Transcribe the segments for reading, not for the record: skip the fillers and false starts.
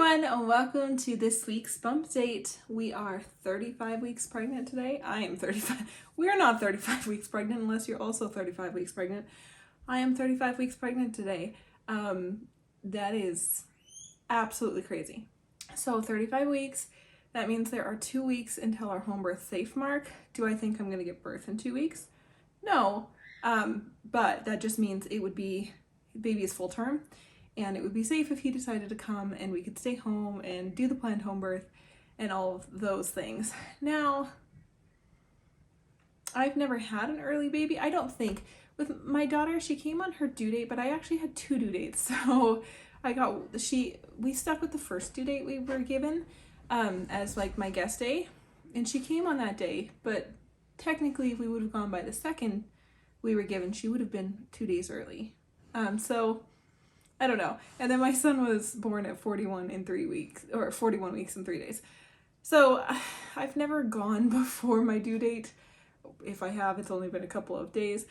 everyone, and welcome to this week's bump date. We are 35 weeks pregnant today. I am 35. We are not 35 weeks pregnant unless you're also 35 weeks pregnant. I am 35 weeks pregnant today. That is absolutely crazy. So 35 weeks, that means there are 2 weeks until our home birth safe mark. Do I think I'm going to give birth in 2 weeks? No, but that just means it would be, baby is full term. And it would be safe if he decided to come and we could stay home and do the planned home birth and all of those things. Now, I've never had an early baby. I don't think. With my daughter, she came on her due date, but I actually had 2 due dates. So we stuck with the first due date we were given as like my guest day. And she came on that day, but technically if we would have gone by the second we were given, she would have been 2 days early. So I don't know. And then my son was born at 41 in 3 weeks, or 41 weeks and 3 days. So I've never gone before my due date. If I have, it's only been a couple of days.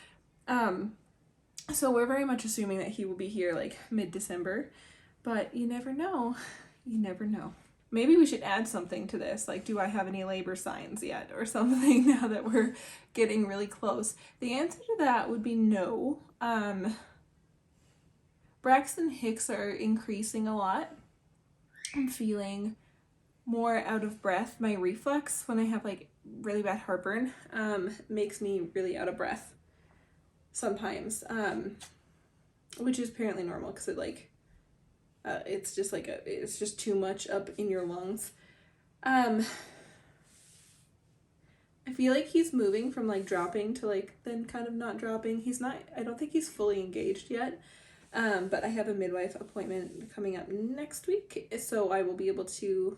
So we're very much assuming that he will be here like mid-December, but you never know. You never know. Maybe we should add something to this, like do I have any labor signs yet or something now that we're getting really close? The answer to that would be no. Braxton Hicks are increasing a lot. I'm feeling more out of breath. My reflux when I have like really bad heartburn makes me really out of breath sometimes, which is apparently normal because it's just too much up in your lungs. I feel like he's moving from like dropping to like then kind of not dropping. I don't think he's fully engaged yet. But I have a midwife appointment coming up next week, so I will be able to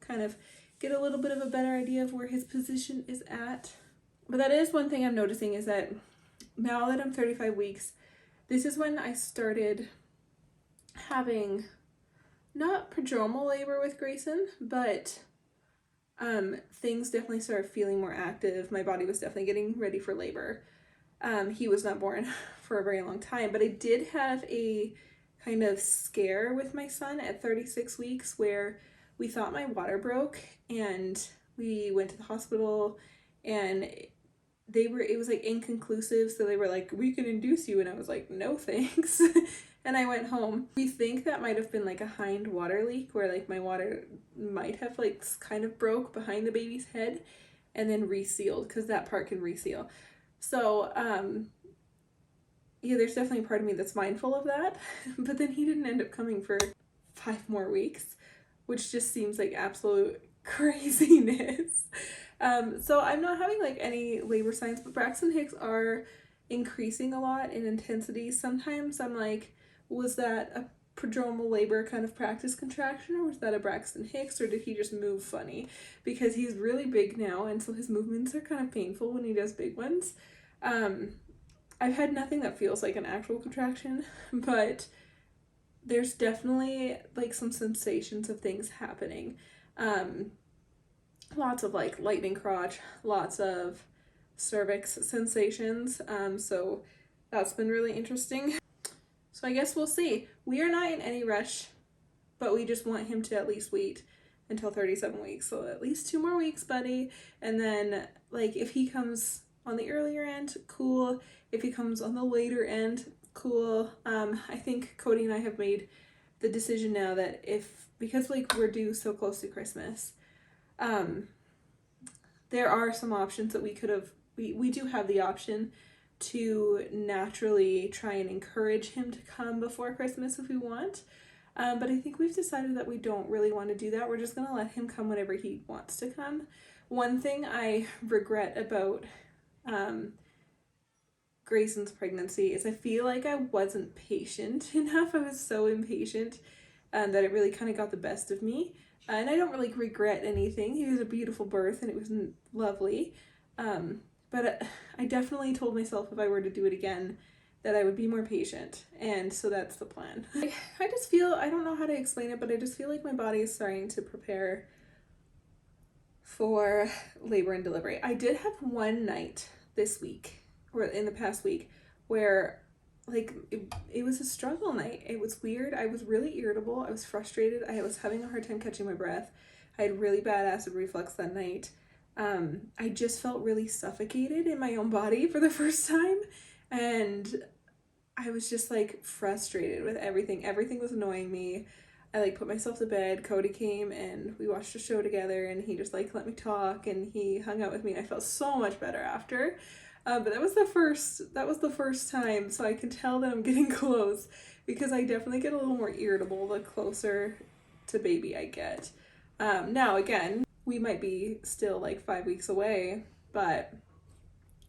kind of get a little bit of a better idea of where his position is at. But that is one thing I'm noticing, is that now that I'm 35 weeks, this is when I started having not prodromal labor with Grayson, but things definitely started feeling more active. My body was definitely getting ready for labor. He was not born for a very long time, but I did have a kind of scare with my son at 36 weeks where we thought my water broke and we went to the hospital and it was like inconclusive. So they were like, we can induce you. And I was like, no, thanks. And I went home. We think that might have been like a hind water leak where like my water might have like kind of broke behind the baby's head and then resealed, because that part can reseal. So, yeah, there's definitely a part of me that's mindful of that, but then he didn't end up coming for 5 more weeks, which just seems like absolute craziness. So I'm not having like any labor signs, but Braxton Hicks are increasing a lot in intensity. Sometimes I'm like, was that a prodromal labor kind of practice contraction, or was that a Braxton Hicks, or did he just move funny? Because he's really big now, and so his movements are kind of painful when he does big ones. I've had nothing that feels like an actual contraction, but there's definitely like some sensations of things happening. Lots of like lightning crotch, lots of cervix sensations. So that's been really interesting. So I guess we'll see. We are not in any rush, but we just want him to at least wait until 37 weeks. So at least 2 more weeks, buddy. And then like if he comes on the earlier end, cool. If he comes on the later end, cool. I think Cody and I have made the decision now that because like we're due so close to Christmas, there are some options that we do have the option to naturally try and encourage him to come before Christmas if we want. But I think we've decided that we don't really want to do that. We're just going to let him come whenever he wants to come. One thing I regret about Grayson's pregnancy is I feel like I wasn't patient enough. I was so impatient that it really kind of got the best of me. And I don't really regret anything. It was a beautiful birth and it was lovely. But I definitely told myself if I were to do it again that I would be more patient. And so that's the plan. I just feel, I don't know how to explain it, but I just feel like my body is starting to prepare for labor and delivery. I did have one night this week, or in the past week, where like it was a struggle night. It was weird. I was really irritable. I was frustrated. I was having a hard time catching my breath. I had really bad acid reflux that night. I just felt really suffocated in my own body for the first time, and I was just like frustrated with everything. Everything was annoying me. I like put myself to bed. Cody came and we watched a show together, and he just like let me talk, and he hung out with me, and I felt so much better after. But that was the first time, so I can tell that I'm getting close, because I definitely get a little more irritable the closer to baby I get. Now again, we might be still like 5 weeks away, but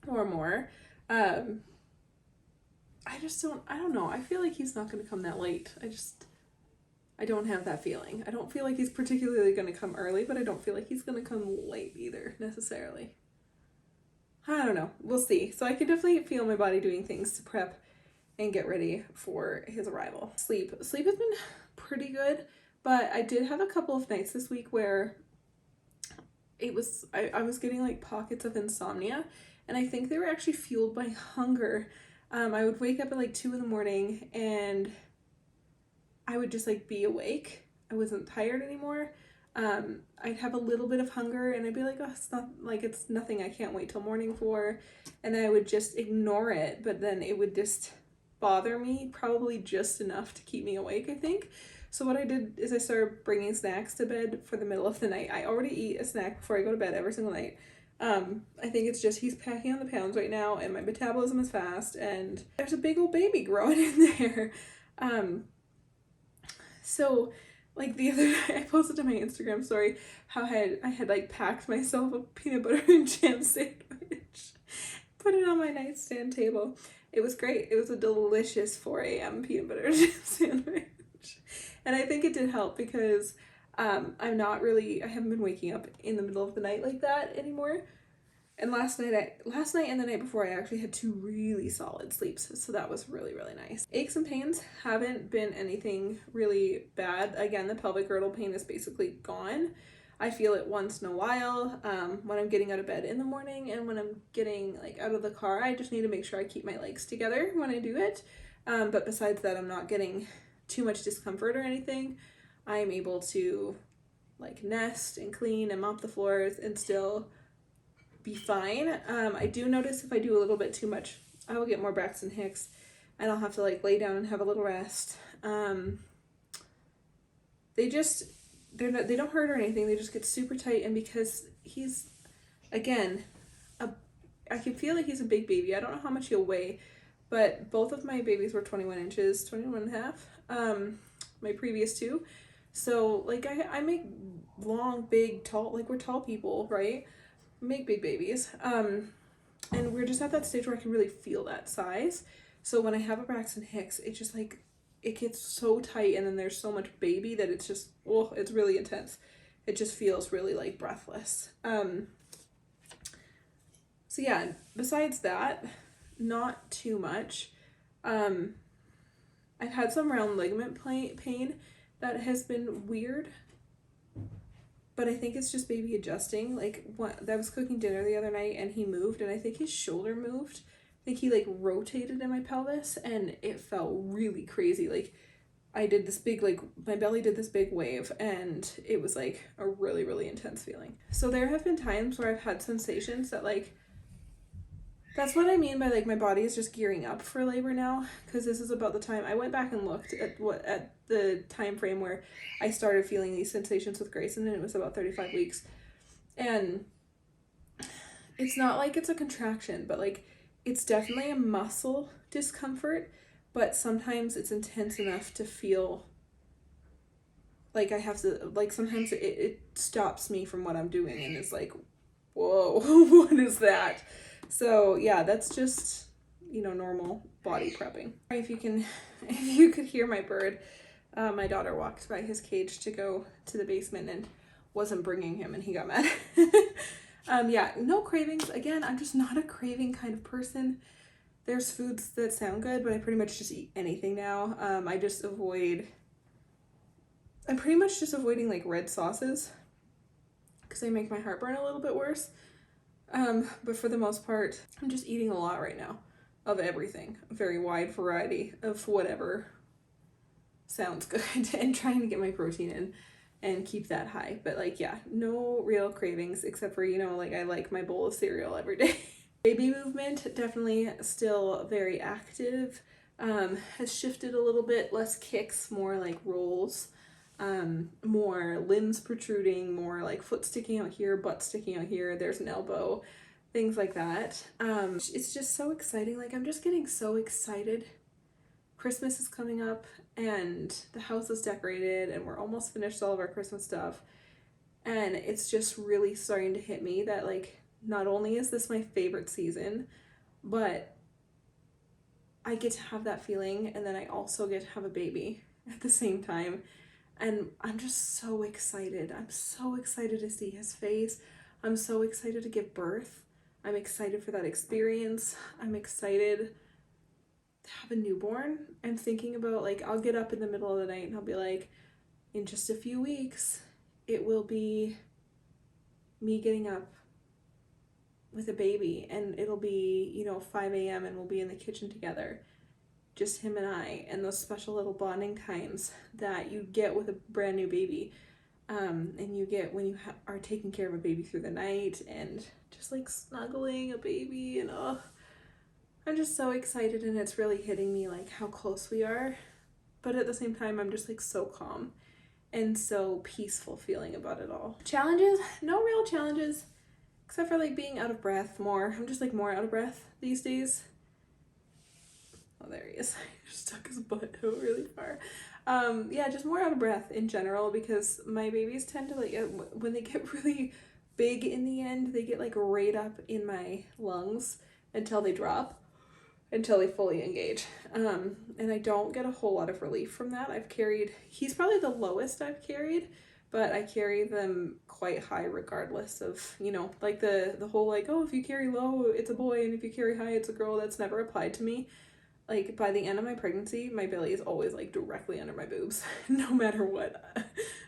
or more. I don't know. I feel like he's not going to come that late. I don't have that feeling. I don't feel like he's particularly going to come early, but I don't feel like he's going to come late either, necessarily. I don't know. We'll see. So I can definitely feel my body doing things to prep and get ready for his arrival. Sleep has been pretty good, but I did have a couple of nights this week where I was getting like pockets of insomnia, and I think they were actually fueled by hunger. I would wake up at like 2 in the morning, and I would just like be awake. I wasn't tired anymore. I'd have a little bit of hunger, and I'd be like, oh, it's nothing I can't wait till morning for. And I would just ignore it, but then it would just bother me probably just enough to keep me awake, I think. So what I did is I started bringing snacks to bed for the middle of the night. I already eat a snack before I go to bed every single night. I think it's just he's packing on the pounds right now, and my metabolism is fast, and there's a big old baby growing in there. So like the other night I posted to my Instagram story how I had like packed myself a peanut butter and jam sandwich, put it on my nightstand table. It was great. It was a delicious 4 a.m. peanut butter and jam sandwich. And I think it did help because I haven't been waking up in the middle of the night like that anymore. And last night and the night before, I actually had 2 really solid sleeps, so that was really, really nice. Aches and pains haven't been anything really bad. Again, the pelvic girdle pain is basically gone. I feel it once in a while when I'm getting out of bed in the morning, and when I'm getting like out of the car. I just need to make sure I keep my legs together when I do it. But besides that, I'm not getting too much discomfort or anything. I'm able to like nest and clean and mop the floors and still be fine. I do notice if I do a little bit too much, I will get more Braxton Hicks, and I'll have to like lay down and have a little rest. They don't hurt or anything. They just get super tight, and because he's, again, I can feel like he's a big baby. I don't know how much he'll weigh, but both of my babies were 21 inches, 21 and a half. My previous 2. So like I make long, big, tall, like we're tall people, right? Make big babies. And we're just at that stage where I can really feel that size. So when I have a Braxton Hicks, it just like, it gets so tight, and then there's so much baby that it's just, oh, it's really intense. It just feels really like breathless. So yeah, besides that, not too much. I've had some round ligament pain that has been weird, but I think it's just baby adjusting. Like I was cooking dinner the other night, and he moved, and I think his shoulder moved. I think he like rotated in my pelvis, and it felt really crazy. Like I did this big, like my belly did this big wave, and it was like a really, really intense feeling. So there have been times where I've had sensations that like, that's what I mean by like my body is just gearing up for labor now, because this is about the time I went back and looked at the time frame where I started feeling these sensations with Grayson, and it was about 35 weeks. And it's not like it's a contraction, but like it's definitely a muscle discomfort, but sometimes it's intense enough to feel like I have to, like sometimes it stops me from what I'm doing, and it's like, whoa, what is that? So yeah, that's just, normal body prepping. If you could hear my bird, my daughter walked by his cage to go to the basement and wasn't bringing him, and he got mad. Yeah, no cravings. Again, I'm just not a craving kind of person. There's foods that sound good, but I pretty much just eat anything now. I'm pretty much just avoiding like red sauces because they make my heartburn a little bit worse. But for the most part, I'm just eating a lot right now. of everything, a very wide variety of whatever sounds good, and trying to get my protein in and keep that high. But like, yeah, no real cravings except for, you know, like I like my bowl of cereal every day. Baby movement, definitely still very active. Has shifted a little bit, less kicks, more like rolls, more limbs protruding, more like foot sticking out here, butt sticking out here, there's an elbow, things like that. It's just so exciting. Like, I'm just getting so excited. Christmas is coming up and the house is decorated and we're almost finished all of our Christmas stuff. And it's just really starting to hit me that, like, not only is this my favorite season, but I get to have that feeling, and then I also get to have a baby at the same time. And I'm just so excited. I'm so excited to see his face. I'm so excited to give birth. I'm excited for that experience. I'm excited to have a newborn. I'm thinking about, like, I'll get up in the middle of the night and I'll be like, in just a few weeks, it will be me getting up with a baby, and it'll be, you know, 5 a.m. and we'll be in the kitchen together, just him and I, and those special little bonding times that you get with a brand new baby, and you get when you are taking care of a baby through the night, and just like snuggling a baby, and oh, I'm just so excited, and it's really hitting me like how close we are, but at the same time I'm just like so calm and so peaceful feeling about it all. Challenges? No real challenges. Except for like being out of breath more. I'm just like more out of breath these days. Oh, there he is. He just stuck his butt out really far. Yeah, just more out of breath in general, because my babies tend to like, when they get really big in the end, they get like right up in my lungs until they drop, until they fully engage. And I don't get a whole lot of relief from that. He's probably the lowest I've carried, but I carry them quite high regardless of, you know, like the whole like, oh, if you carry low, it's a boy, and if you carry high, it's a girl. That's never applied to me. Like, by the end of my pregnancy, my belly is always like directly under my boobs, no matter what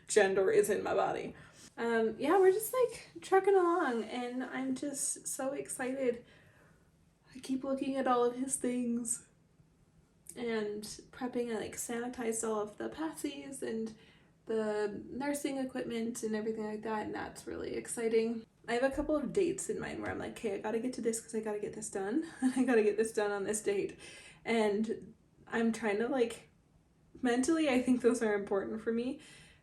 gender is in my body. Yeah, we're just like trucking along, and I'm just so excited. I keep looking at all of his things and prepping. I like sanitized all of the patsies and the nursing equipment and everything like that, and that's really exciting. I have a couple of dates in mind where I'm like, okay, I gotta get to this because I gotta get this done, and I gotta get this done on this date. And I'm trying to like, mentally, I think those are important for me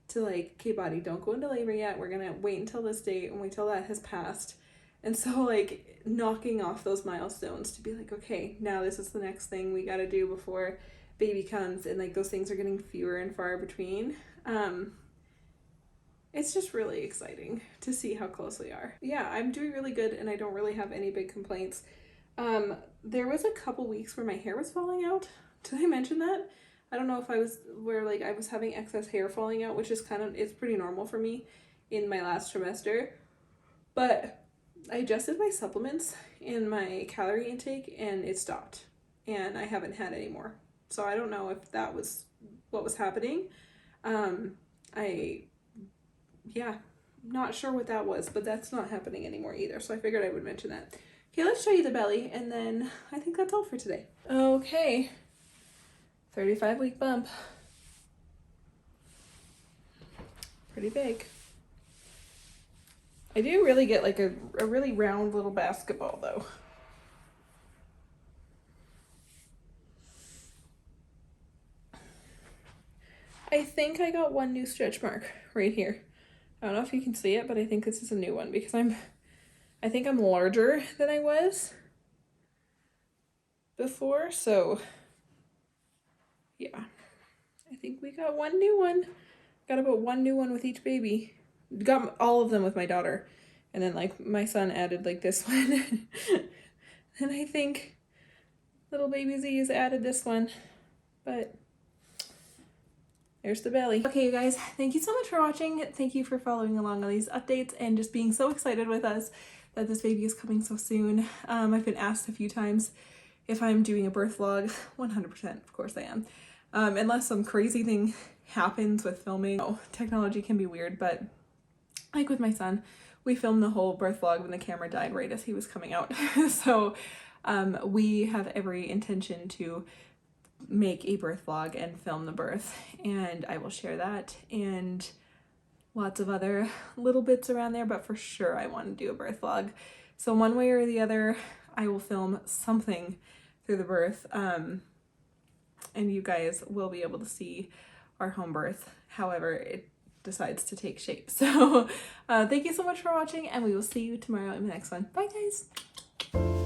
to like, okay, body, don't go into labor yet. We're gonna wait until this date and wait till that has passed. And so like knocking off those milestones to be like, okay, now this is the next thing we gotta do before baby comes, and like those things are getting fewer and far between. It's just really exciting to see how close we are. Yeah, I'm doing really good, and I don't really have any big complaints. There was a couple weeks where my hair was falling out. Did I mention that? I don't know if I was having excess hair falling out, which is it's pretty normal for me in my last trimester. But I adjusted my supplements and my calorie intake, and it stopped, and I haven't had any more. So I don't know if that was what was happening. Not sure what that was, but that's not happening anymore either. So I figured I would mention that. Okay, let's show you the belly, and then I think that's all for today. Okay, 35-week bump. Pretty big. I do really get like a really round little basketball though. I think I got one new stretch mark right here. I don't know if you can see it, but I think this is a new one because I think I'm larger than I was before, so yeah. I think we got one new one. Got about one new one with each baby. Got all of them with my daughter, and then like my son added like this one. And I think little baby Z has added this one, but there's the belly. Okay, you guys, thank you so much for watching. Thank you for following along on these updates and just being so excited with us that this baby is coming so soon. I've been asked a few times if I'm doing a birth vlog. 100%, of course I am. Unless some crazy thing happens with filming. Oh, technology can be weird, but like with my son, we filmed the whole birth vlog when the camera died right as he was coming out. So We have every intention to make a birth vlog and film the birth, and I will share that and lots of other little bits around there, but for sure I want to do a birth vlog. So one way or the other, I will film something through the birth, and you guys will be able to see our home birth, however it decides to take shape. So thank you so much for watching, and we will see you tomorrow in the next one. Bye guys!